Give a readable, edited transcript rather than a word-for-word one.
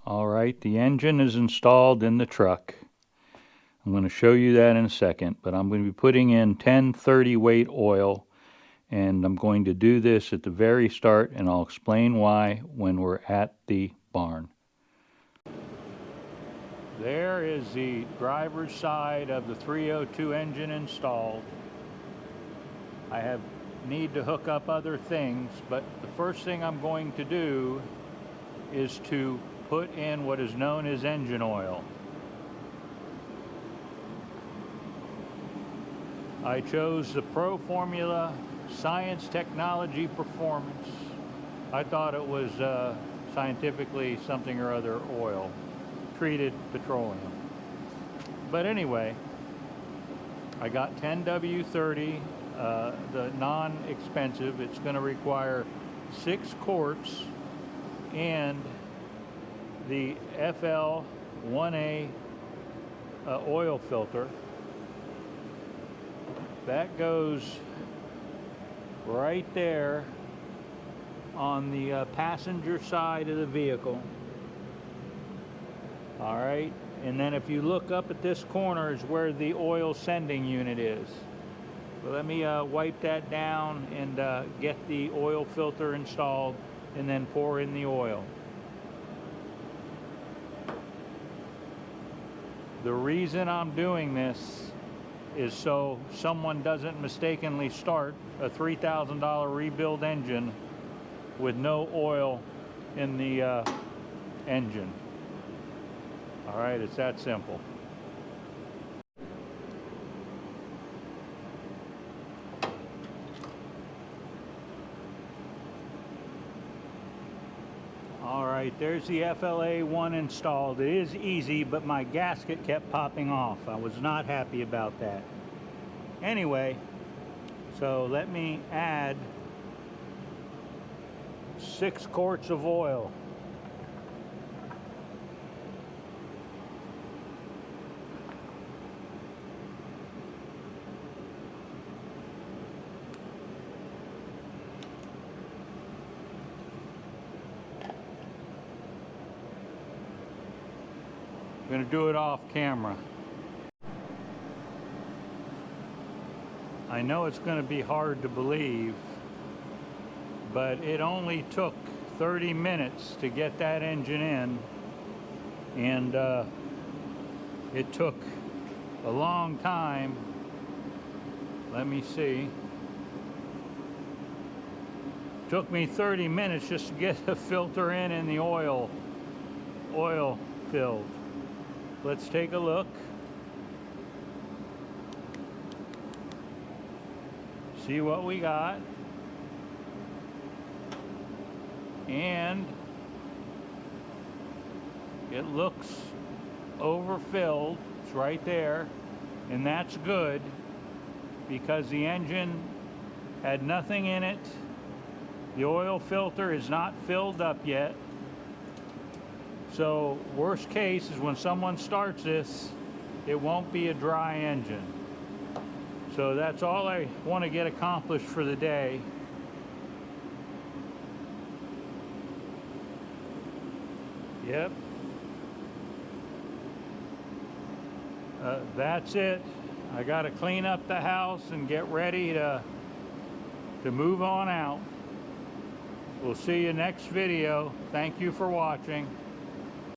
All right, the engine is installed in the truck. I'm going to show you that in a second, but I'm going to be putting in 1030 weight oil, and I'm going to do this at the very start, and I'll explain why when we're at the barn. There is the driver's side of the 302 engine installed. I need to hook up other things, but the first thing I'm going to do is to put in what is known as engine oil. I chose the Pro Formula Science Technology Performance. I thought it was scientifically something or other oil, treated petroleum. But anyway, I got 10W30, the non-expensive. It's going to require 6 quarts and the FL1A oil filter. That goes right there on the passenger side of the vehicle. All right, and then if you look up at this corner is where the oil sending unit is. So let me wipe that down and get the oil filter installed and then pour in the oil. The reason I'm doing this is so someone doesn't mistakenly start a $3,000 rebuild engine with no oil in the engine. All right, it's that simple. All right, there's the FLA1 installed. It is easy, but my gasket kept popping off. I was not happy about that. Anyway, so let me add 6 quarts of oil. I'm going to do it off camera. I know it's going to be hard to believe, but it only took 30 minutes to get that engine in, and it took a long time. Let me see. It took me 30 minutes just to get the filter in and the oil filled. Let's take a look. See what we got. And it looks overfilled. It's right there. And that's good because the engine had nothing in it. The oil filter is not filled up yet. So worst case is when someone starts this, it won't be a dry engine. So that's all I want to get accomplished for the day. Yep. That's it. I got to clean up the house and get ready to move on out. We'll see you next video. Thank you for watching.